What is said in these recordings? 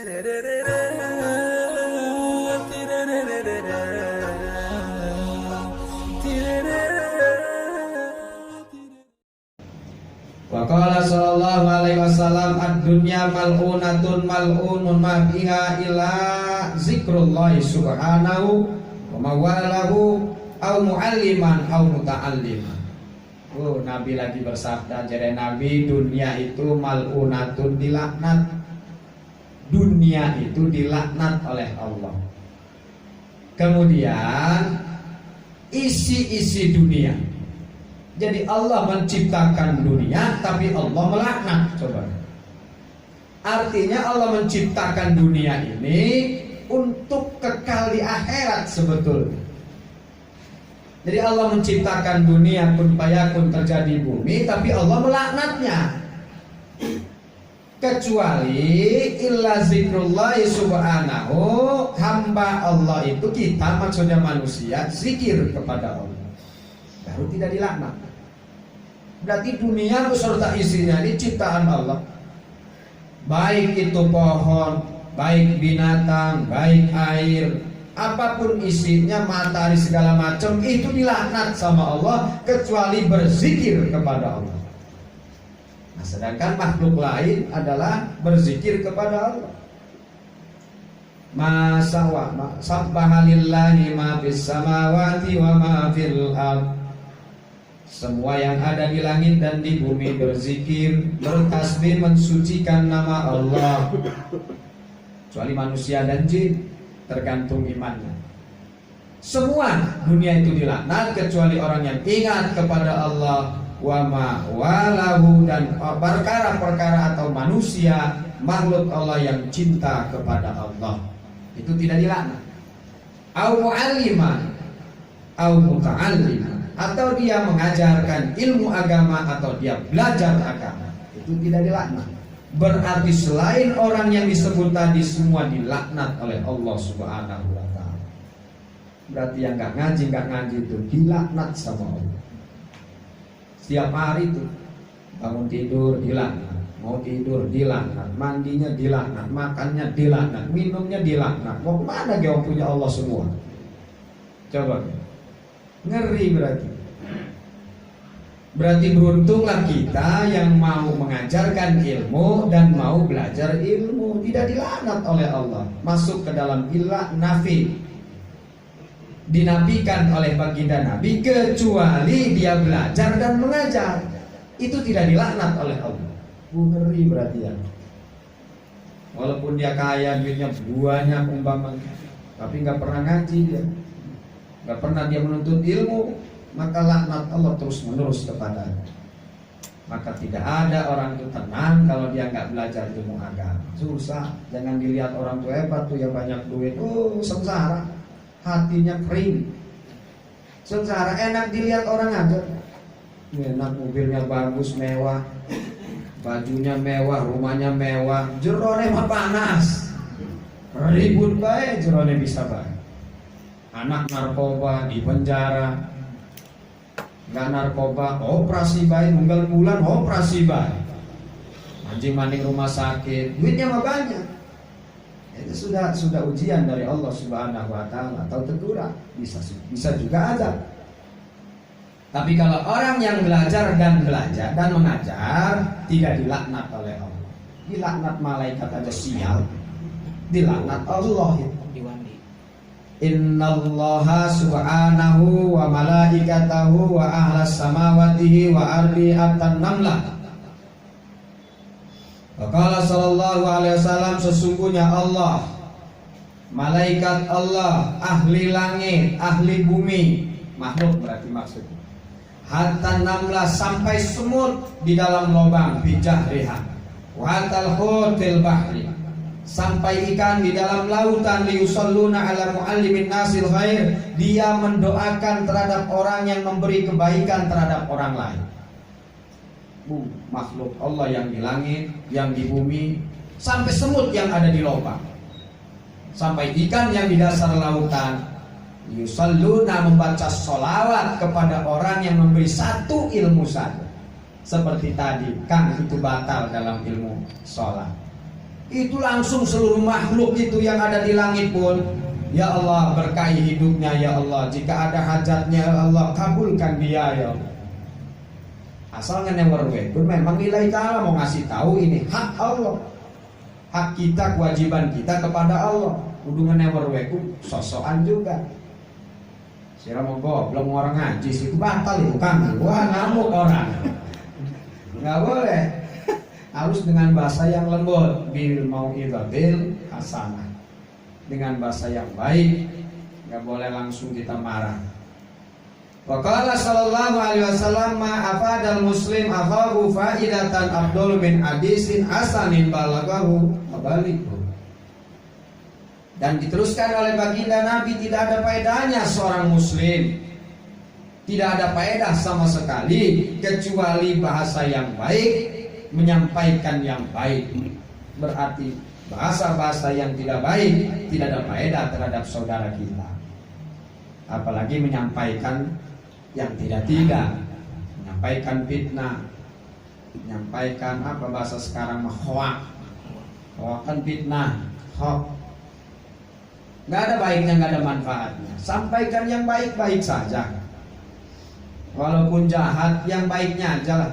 Wa qala sallallahu alaihi wasallam ad-dunya mal'unatun mal'unun ma fiha illa zikrullah subhanahu wa mawalahu au mualliman au muta'alliman. Oh, Nabi lagi bersabda, jadi Nabi, dunia itu mal'unatun, dilaknat. Dunia itu dilaknat oleh Allah. Kemudian isi-isi dunia. Jadi Allah menciptakan dunia, tapi Allah melaknat. Coba. Artinya Allah menciptakan dunia ini untuk kekal di akhirat sebetulnya. Jadi Allah menciptakan dunia kun fayakun terjadi bumi, tapi Allah melaknatnya. Kecuali illa zikrullah subhanahu, hamba Allah itu kita, maksudnya manusia, zikir kepada Allah, baru tidak dilaknat. Berarti dunia beserta isinya ini ciptaan Allah. Baik itu pohon, baik binatang, baik air, apapun isinya, matahari segala macam, itu dilaknat sama Allah kecuali berzikir kepada Allah. Nah, sedangkan makhluk lain adalah berzikir kepada Allah. Sabbahalillahi ma fis samawati wa ma fil ardh. Semua yang ada di langit dan di bumi berzikir, bertasbih, mensucikan nama Allah. Kecuali manusia dan jin, tergantung imannya. Semua dunia itu dilaknat kecuali orang yang ingat kepada Allah, wa ma walahu, dan perkara-perkara atau manusia, makhluk Allah yang cinta kepada Allah, itu tidak dilaknat. Au mu'alliman, au muta'alliman, atau dia mengajarkan ilmu agama atau dia belajar agama, itu tidak dilaknat. Berarti selain orang yang disebut tadi semua dilaknat oleh Allah Subhanahu wa ta'ala. Berarti yang nggak ngaji itu dilaknat sama Allah. Setiap hari itu bangun tidur dilaknat, mau tidur dilaknat, mandinya dilaknat, makannya dilaknat, minumnya dilaknat. Mau kemana dia punya Allah semua? Coba, ngeri berarti. Berarti beruntunglah kita yang mau mengajarkan ilmu dan mau belajar ilmu, tidak dilaknat oleh Allah. Masuk ke dalam ilah nafi, dinafikan oleh baginda Nabi, kecuali dia belajar dan mengajar, itu tidak dilaknat oleh Allah. Ngeri berarti ya. Walaupun dia kaya, duitnya banyak umpamanya, tapi nggak pernah ngaji dia, nggak pernah dia menuntut ilmu, maka laknat Allah terus menerus kepadanya. Maka tidak ada orang itu tenang kalau dia nggak belajar ilmu agama. Susah. Jangan dilihat orang tua hebat tuh ya banyak duit, sengsara, hatinya kering. Sengsara. Enak dilihat orang aja, enak, mobilnya bagus, mewah, bajunya mewah, rumahnya mewah, jerone mah panas, ribut baik, jerone bisa baik. Anak narkoba di penjara, nggak narkoba operasi baik, munggal bulan operasi baik, mancing-mancing rumah sakit, duitnya mah banyak. Itu sudah ujian dari Allah Subhanahu wa ta'ala, atau teguran, bisa juga ada. Tapi kalau orang yang belajar dan mengajar tidak dilaknat oleh Allah. Dilaknat malaikat aja sial, dilaknat Allah itu. Innallaha subhanahu wa malaikatahu wa ahlas samawatihi wa ardi at-namlah. Qala sallallahu alaihi wasallam, sesungguhnya Allah, malaikat Allah, ahli langit, ahli bumi, makhluk berarti maksudnya, hatta namlah, sampai semut di dalam lubang, bijahriha, wa hatal hutil bahri, sampai ikan di dalam lautan, liyusalluna ala muallimin nasil khair, dia mendoakan terhadap orang yang memberi kebaikan terhadap orang lain. Makhluk Allah yang di langit, yang di bumi, sampai semut yang ada di lubang, sampai ikan yang di dasar lautan, yusalluna, membaca sholawat kepada orang yang memberi satu ilmu saja. Seperti tadi, kan itu batal dalam ilmu sholat. itu langsung seluruh makhluk itu yang ada di langit pun, ya Allah berkahi hidupnya ya Allah, jika ada hajatnya ya Allah kabulkan dia ya Allah. Asal ngenewer pun memang nilai ta'ala mau ngasih tahu ini hak Allah, hak kita, kewajiban kita kepada Allah. Kudu ngenewer sosokan juga. Sira mau goblok orang ngaji itu batal itu kan. Wah ngamuk orang. Nggak boleh. Harus dengan bahasa yang lembut, bil mau'izatil hasanah. Dengan bahasa yang baik, nggak boleh langsung kita marah. Wa qala sallallahu alaihi wasallam ma afadal muslim akhahu faidatan afdal min hadisin hasanin balaghahu mabalighu. Dan diteruskan oleh baginda Nabi, tidak ada faedahnya seorang muslim, tidak ada faedah sama sekali kecuali bahasa yang baik, menyampaikan yang baik. Berarti bahasa-bahasa yang tidak baik tidak ada faedah terhadap saudara kita. Apalagi menyampaikan yang tidak, menyampaikan fitnah, menyampaikan apa bahasa sekarang hoak kan fitnah, hoak. Nggak ada baiknya, nggak ada manfaatnya. Sampaikan yang baik-baik saja. Walaupun jahat, yang baiknya aja lah.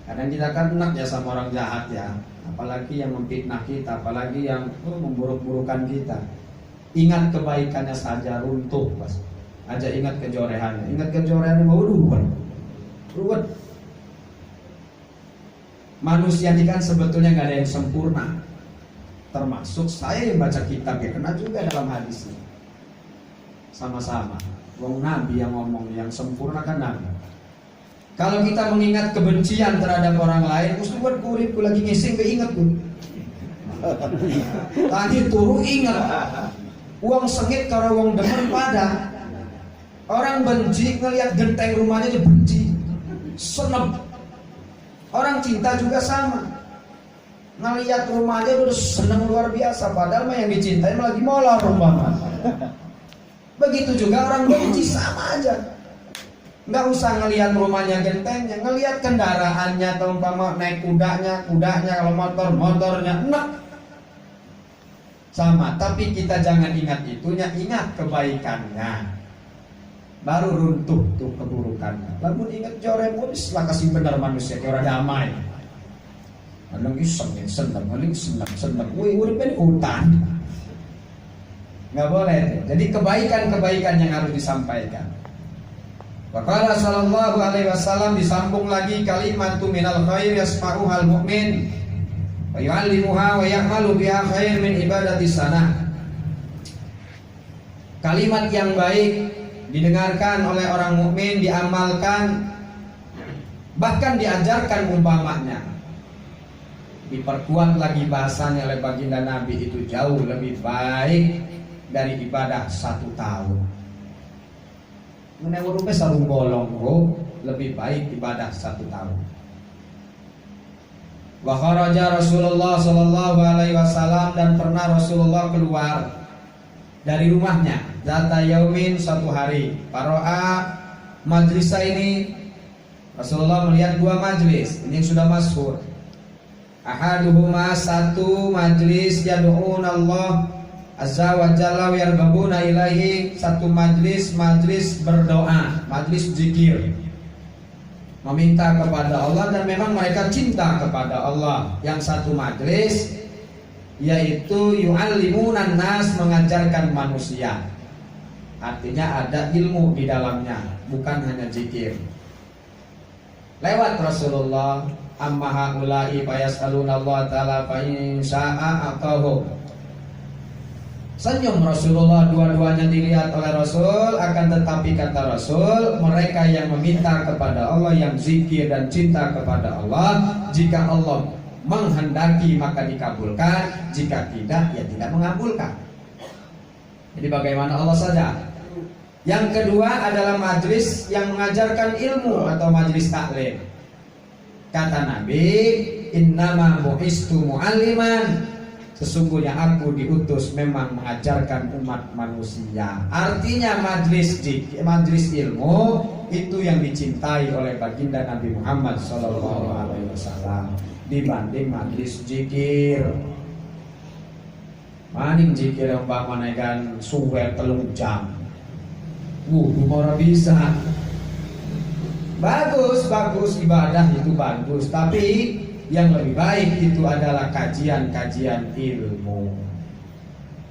Kadang kita kan enak ya sama orang jahat ya, apalagi yang memfitnah kita, apalagi yang memburuk-burukan kita. Ingat kebaikannya saja runtuh pas. Aja ingat kejorehannya. Ingat kejorehannya mau ruwet. Manusia ini kan sebetulnya nggak ada yang sempurna. Termasuk saya yang baca kitab ya, kena juga dalam hadis ini. Sama-sama. Wong Nabi yang ngomong, yang sempurna kan Nabi. Kalau kita mengingat kebencian terhadap orang lain, mesti buat kuripku lagi ngising ke ingat tuh. Tadi turu ingat. Uang sengit kalau uang demen pada. Orang benci ngelihat genteng rumahnya dia benci, senep. Orang cinta juga sama. Ngelihat rumahnya udah seneng luar biasa, padahal mah yang dicintai lagi molor umpama. Begitu juga orang benci sama aja. Nggak usah ngelihat rumahnya gentengnya, ngelihat kendaraannya atau umpama naik kudanya, kalau motornya enak. Sama, tapi kita jangan ingat itunya, ingat kebaikannya. Baru runtuh tuh keburukannya. Lalu ingat joremu setelah kasih benar manusia kayak orang damai. Lagi seneng, wih uripin hutan. Nggak boleh. Jadi kebaikan-kebaikan yang harus disampaikan. Waqala sallallahu alaihi wasallam, disambung lagi kalimatu minal khair yasma'uhal mu'min wa yu'allimuha wa ya'malu biha khair min ibadati sana. Kalimat yang baik didengarkan oleh orang mukmin, diamalkan, bahkan diajarkan umpamanya. Diperkuat lagi bahasanya oleh baginda Nabi, itu jauh lebih baik dari ibadah 1 tahun. Menewurupe sarung bolong lebih baik ibadah 1 tahun. Wa kharaja Rasulullah sallallahu alaihi wasallam, dan pernah Rasulullah keluar dari rumahnya zata yaumin, suatu hari. Paro'a majlisa ini, Rasulullah melihat 2 majlis. Ini yang sudah masyhur. Ahaduhuma, satu majlis yad'un Allah azza wa jalla wa yarghabuna ilaihi, satu majlis berdoa, majlis zikir, meminta kepada Allah dan memang mereka cinta kepada Allah. Yang satu majlis yaitu yu'allimunan nas, mengajarkan manusia. Artinya ada ilmu di dalamnya, bukan hanya zikir. Lewat Rasulullah, amma haula'i fayasaluna Allah ta'ala fa in syaa aqahu. Senyum Rasulullah, dua-duanya dilihat oleh Rasul. Akan tetapi kata Rasul, mereka yang meminta kepada Allah, yang zikir dan cinta kepada Allah, jika Allah menghendaki maka dikabulkan, jika tidak ya tidak mengabulkan. Jadi bagaimana Allah saja. Yang kedua adalah majlis yang mengajarkan ilmu atau majlis taklim. Kata Nabi, innama bu'istu mu'alliman, sesungguhnya aku diutus memang mengajarkan umat manusia. Artinya majlis ilmu itu yang dicintai oleh baginda Nabi Muhammad SAW dibanding majlis zikir. Maning jikir umpamane kan suwe 3 jam. Ora bisa. Bagus ibadah itu bagus, tapi yang lebih baik itu adalah kajian-kajian ilmu.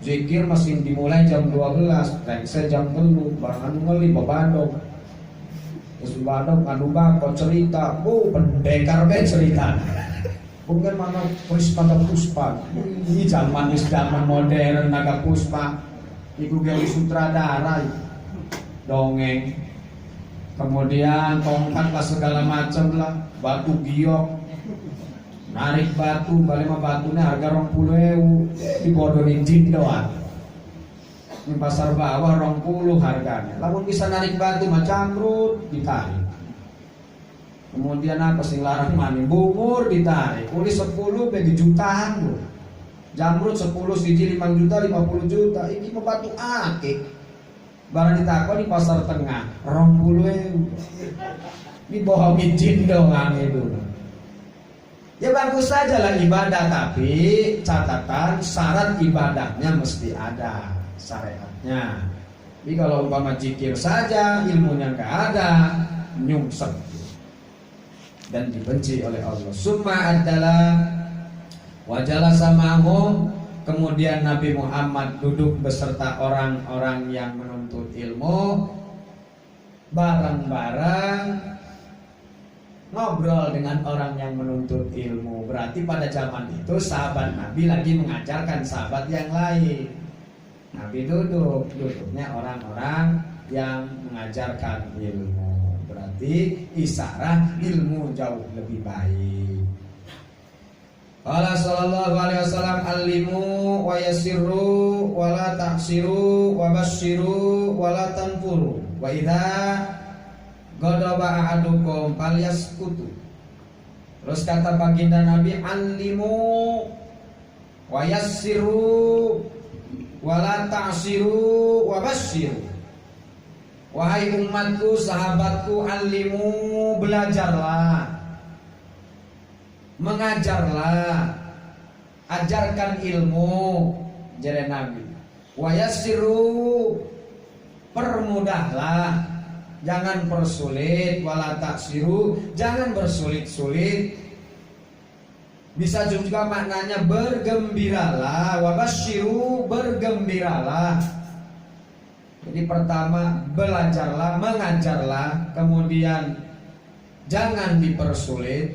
Zikir masih dimulai jam 12, saya jam 3, barang ngeli babandong. Terus babandong anu bako cerita, pendekar be cerita. Bukan mana puspa. Ini zaman modern naga puspa. Iku gawe sutradara dongeng. Kemudian tongkat lah segala macam lah, batu giok, narik batu, balik mah batunya harga 20.000, dibodohin jin doang. Di pasar bawah 20 harganya. Lamun bisa narik batu macam rut ditarik. Kemudian apa sih larang mani bungur ditarik. Uli 10 bagi jutaan loh. Jamrut 10 siji 5 juta 50 juta. Ini mah batu akik. Barang ditakon di pasar tengah 20.000. Dibohongin jin doang itu. Ya bagus saja lah ibadah, tapi catatan syarat ibadahnya mesti ada syariatnya. Jadi kalau umpama zikir saja ilmunya nggak ada, nyungsep dan dibenci oleh Allah. Summa adalah wajalah samahu. Kemudian Nabi Muhammad duduk beserta orang-orang yang menuntut ilmu, bareng-bareng ngobrol dengan orang yang menuntut ilmu. Berarti pada zaman itu sahabat Nabi lagi mengajarkan sahabat yang lain. Nabi duduknya orang-orang yang mengajarkan ilmu. Berarti isyarah ilmu jauh lebih baik. Qala sallallahu alaihi wasallam allimu wa yassirru wa la ta'siru wa basyiru wa la tanfuru wa idza ghadaba ahadukum falyaskutu. Terus kata baginda Nabi, allimu wa yassirru wa la ta'siru wa basyiru. Wahai umatku, sahabatku, allimu, belajarlah, mengajarlah, ajarkan ilmu, jere Nabi. Wa yassiru, permudahlah, jangan persulit. Wala taksiru, jangan bersulit-sulit. Bisa juga maknanya bergembiralah. Wa basyiru, bergembiralah. Jadi pertama belajarlah, mengajarlah, kemudian jangan dipersulit,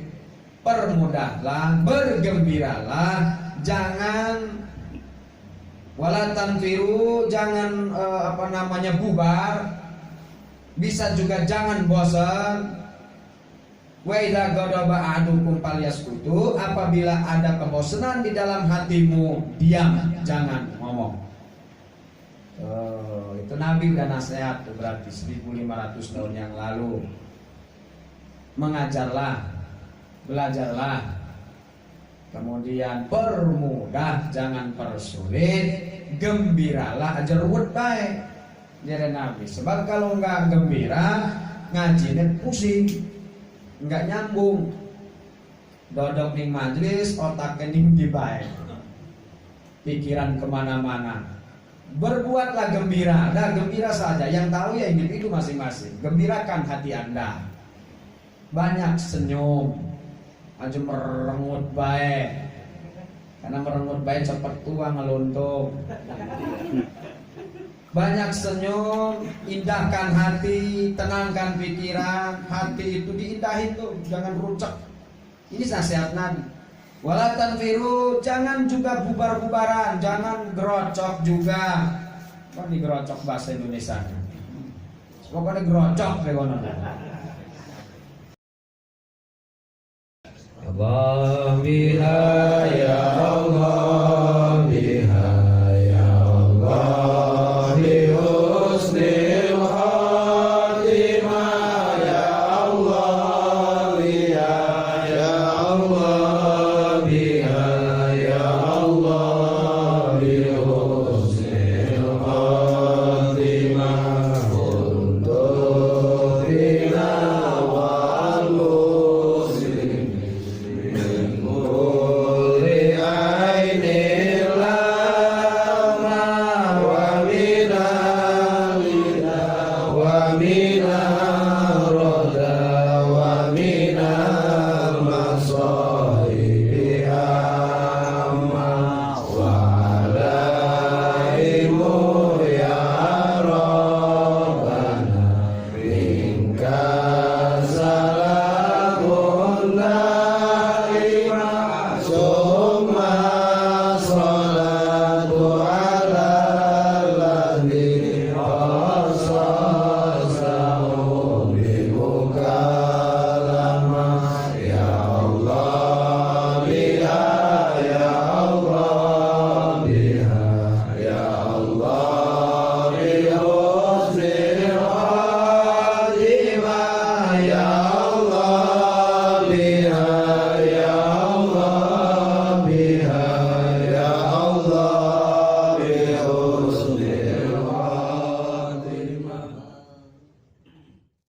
permudahlah, bergembiralah, jangan wala tanfiru, jangan bubar, bisa juga jangan bosan. Wa idza ghadaba ahadukum falyaskutu, apabila ada kebosanan di dalam hatimu, diam, jangan ngomong. Itu Nabi udah nasihat tuh, berarti 1500 tahun yang lalu. Mengajarlah, belajarlah, kemudian permudah, jangan persulit, gembiralah, ajar ruwet baik, jadi Nabi. Sebab kalau nggak gembira, ngajinya pusing, nggak nyambung, dodok ning majlis, otaknya ning dibaik, pikiran kemana-mana. Berbuatlah gembira, gembira saja. Yang tahu ya individu masing-masing. Gembirakan hati Anda. Banyak senyum, aja merengut baik. Karena merengut baik cepat tua ngeluntung. Banyak senyum, indahkan hati, tenangkan pikiran. Hati itu diindahin tuh, jangan rucek. Ini nasihat Nabi. Wala tanfiru, jangan juga bubar-bubaran, jangan gerocok juga. Kan digerocok bahasa Indonesia. Pokoknya gerocok begono. Allah biha ya Allah.